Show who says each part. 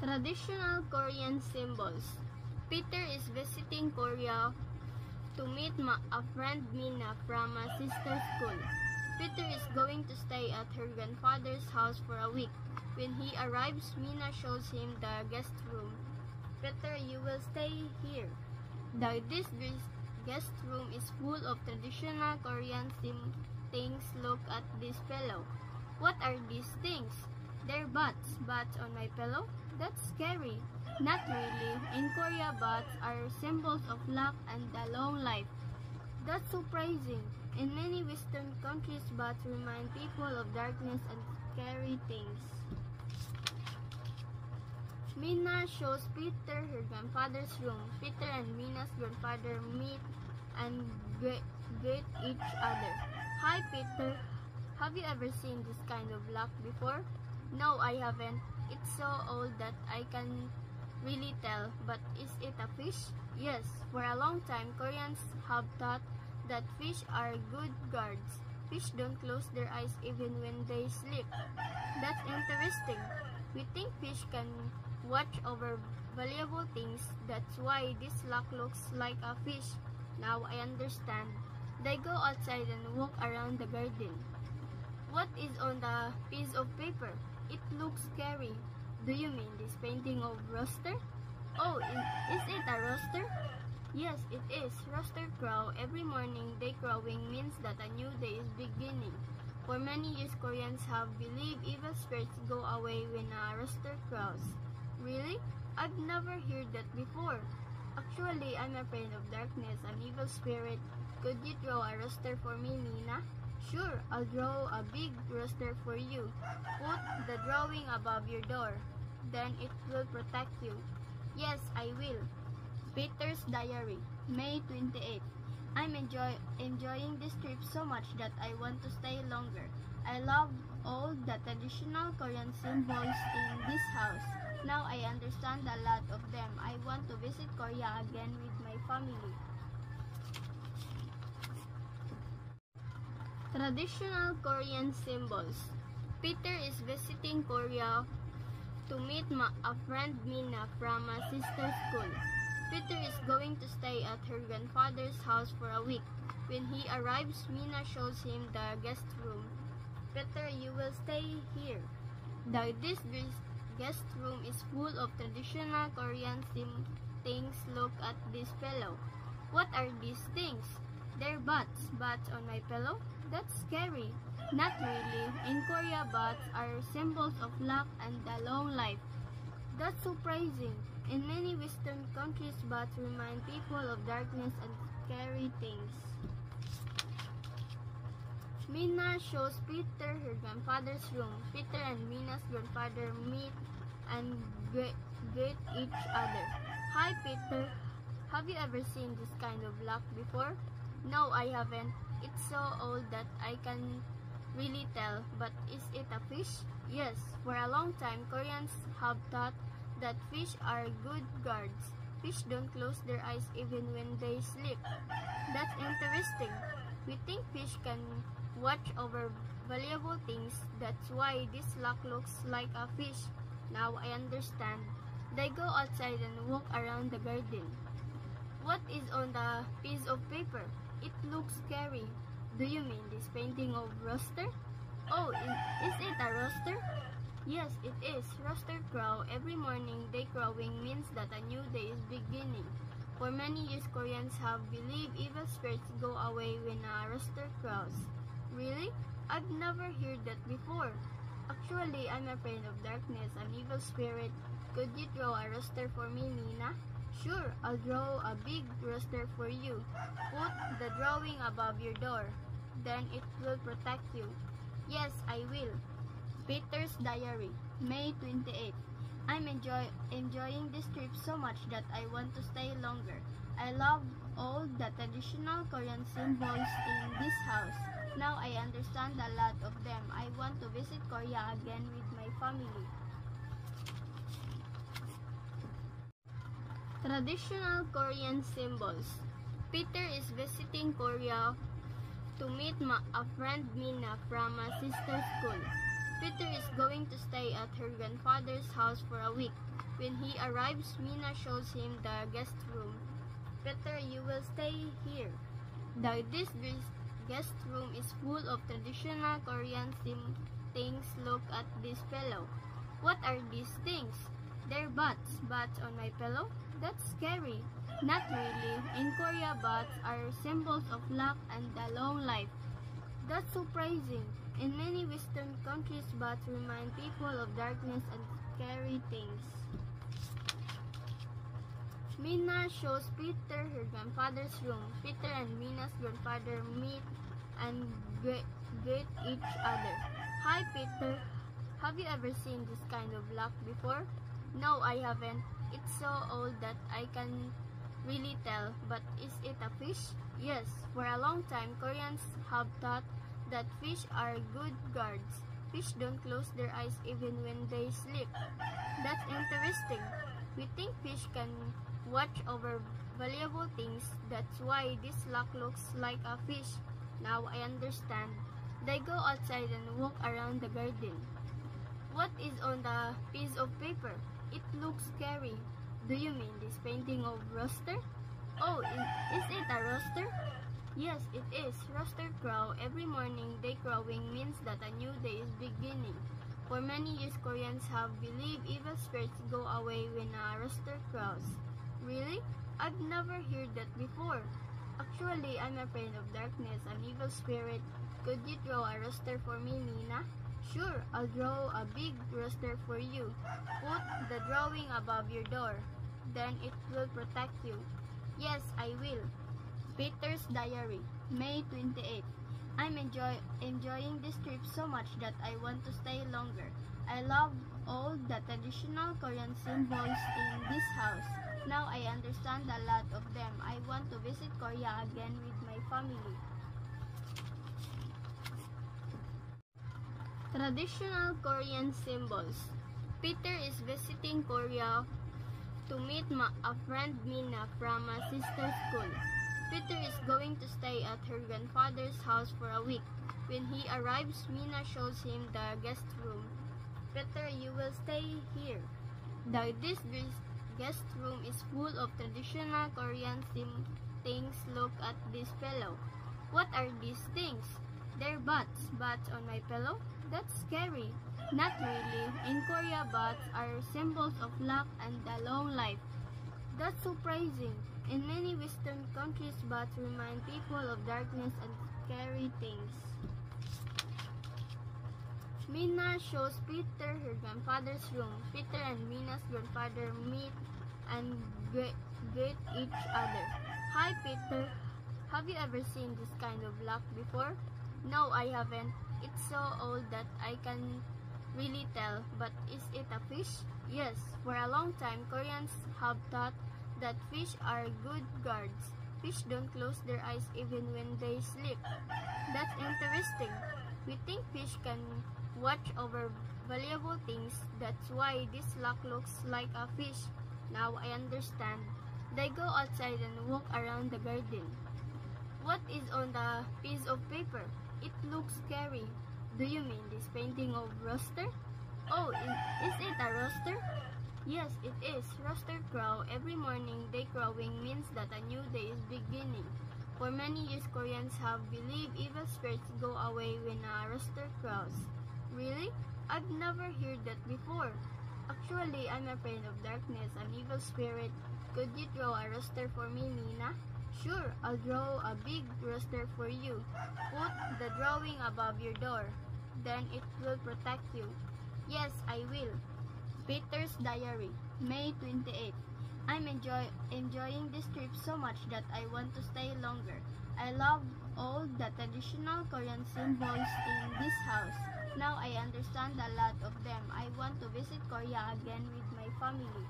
Speaker 1: Traditional Korean symbols. Peter is visiting Korea to meet a friend Mina from a sister school. Peter is going to stay at her grandfather's house for a week. When he arrives, Mina shows him the guest room. Peter, you will stay here. This guest room is full of traditional Korean things. Look at this pillow. What are these things? They're bats. Bats on my pillow? That's scary. Not really. In Korea, bats are symbols of luck and a long life. That's surprising. In many Western countries, bats remind people of darkness and scary things. Mina shows Peter her grandfather's room. Peter and Mina's grandfather meet and greet each other. Hi, Peter. Have you ever seen this kind of luck before? No, I haven't. It's so old that I can really tell, but is it a fish? Yes, for a long time, Koreans have thought that fish are good guards. Fish don't close their eyes even when they sleep. That's interesting. We think fish can watch over valuable things. That's why this luck looks like a fish. Now I understand. They go outside and walk around the garden. What is on the piece of paper? It looks scary. Do you mean this painting of rooster? Oh, is it a rooster? Yes, it is. Rooster crow. Every morning they crowing means that a new day is beginning. For many years, Koreans have believed evil spirits go away when a rooster crows. Really? I've never heard that before. Actually, I'm afraid of darkness, an evil spirit. Could you draw a rooster for me, Mina? Sure, I'll draw a big rooster for you. Put the drawing above your door. Then it will protect you. Yes, I will. Peter's Diary, May 28. I'm enjoying this trip so much that I want to stay longer. I love all the traditional Korean symbols in this house. Now I understand a lot of them. I want to visit Korea again with my family. Traditional Korean symbols. Peter is visiting Korea to meet a friend Mina from a sister school. Peter is going to stay at her grandfather's house for a week. When he arrives, Mina shows him the guest room. Peter, you will stay here. This guest room is full of traditional Korean things. Look at this pillow. What are these things? They're bats. Bats on my pillow? That's scary. Not really. In Korea, bats are symbols of luck and a long life. That's surprising. In many Western countries, bats remind people of darkness and scary things. Mina shows Peter her grandfather's room. Peter and Mina's grandfather meet and greet each other. Hi, Peter. Have you ever seen this kind of luck before? No, I haven't. It's so old that I can really tell, but is it a fish? Yes, for a long time, Koreans have thought that fish are good guards. Fish don't close their eyes even when they sleep. That's interesting. We think fish can watch over valuable things. That's why this luck looks like a fish. Now I understand. They go outside and walk around the garden. What is on the piece of paper? It looks scary. Do you mean this painting of rooster? Oh, is it a rooster? Yes, it is. Rooster crow. Every morning they crowing means that a new day is beginning. For many years, Koreans have believed evil spirits go away when a rooster crows. Really? I've never heard that before. Actually, I'm afraid of darkness, an evil spirit. Could you draw a rooster for me, Mina? Sure, I'll draw a big rooster for you. Put the drawing above your door. Then it will protect you. Yes, I will. Peter's Diary, May 28. I'm enjoying this trip so much that I want to stay longer. I love all the traditional Korean symbols in this house. Now I understand a lot of them. I want to visit Korea again with my family. Traditional Korean symbols. Peter is visiting Korea to meet a friend Mina from a sister school. Peter is going to stay at her grandfather's house for a week. When he arrives, Mina shows him the guest room. Peter, you will stay here. This guest room is full of traditional Korean things. Look at this pillow. What are these things? They're bats. Bats on my pillow? That's scary. Not really. In Korea, bats are symbols of luck and a long life. That's surprising. In many Western countries, bats remind people of darkness and scary things. Mina shows Peter her grandfather's room. Peter and Mina's grandfather meet and greet each other. Hi, Peter. Have you ever seen this kind of luck before? No, I haven't. It's so old that I can really tell, but is it a fish? Yes, for a long time, Koreans have thought that fish are good guards. Fish don't close their eyes even when they sleep. That's interesting. We think fish can watch over valuable things. That's why this luck looks like a fish. Now I understand. They go outside and walk around the garden. What is on the piece of paper? It looks scary. Do you mean this painting of rooster? Oh, is it a rooster? Yes, it is. Rooster crow. Every morning they crowing means that a new day is beginning. For many years, Koreans have believed evil spirits go away when a rooster crows. Really? I've never heard that before. Actually, I'm afraid of darkness, an evil spirit. Could you draw a rooster for me, Mina? Sure, I'll draw a big rooster for you. Put the drawing above your door. Then it will protect you. Yes, I will. Peter's Diary, May 28. I'm enjoying this trip so much that I want to stay longer. I love all the traditional Korean symbols in this house. Now I understand a lot of them. I want to visit Korea again with my family. Traditional Korean symbols. Peter is visiting Korea to meet a friend Mina from a sister school. Peter is going to stay at her grandfather's house for a week. When he arrives, Mina shows him the guest room. Peter, you will stay here. This guest room is full of traditional Korean things. Look at this pillow. What are these things? They're bats. Bats on my pillow? That's scary. Not really. In Korea, bats are symbols of luck and a long life. That's surprising. In many Western countries, bats remind people of darkness and scary things. Mina shows Peter her grandfather's room. Peter and Mina's grandfather meet and greet each other. Hi, Peter. Have you ever seen this kind of luck before? No, I haven't. It's so old that I can really tell, but is it a fish? Yes, for a long time, Koreans have thought that fish are good guards. Fish don't close their eyes even when they sleep. That's interesting. We think fish can watch over valuable things. That's why this luck looks like a fish. Now I understand. They go outside and walk around the garden. What is on the piece of paper? It looks scary. Do you mean this painting of rooster? Oh, is it a rooster? Yes, it is. Rooster crow. Every morning they crowing means that a new day is beginning. For many years, Koreans have believed evil spirits go away when a rooster crows. Really? I've never heard that before. Actually, I'm afraid of darkness, an evil spirit. Could you draw a rooster for me, Mina? Sure, I'll draw a big rooster for you. Put the drawing above your door. Then it will protect you. Yes, I will. Peter's Diary, May 28. I'm enjoying this trip so much that I want to stay longer. I love all the traditional Korean symbols in this house. Now I understand a lot of them. I want to visit Korea again with my family.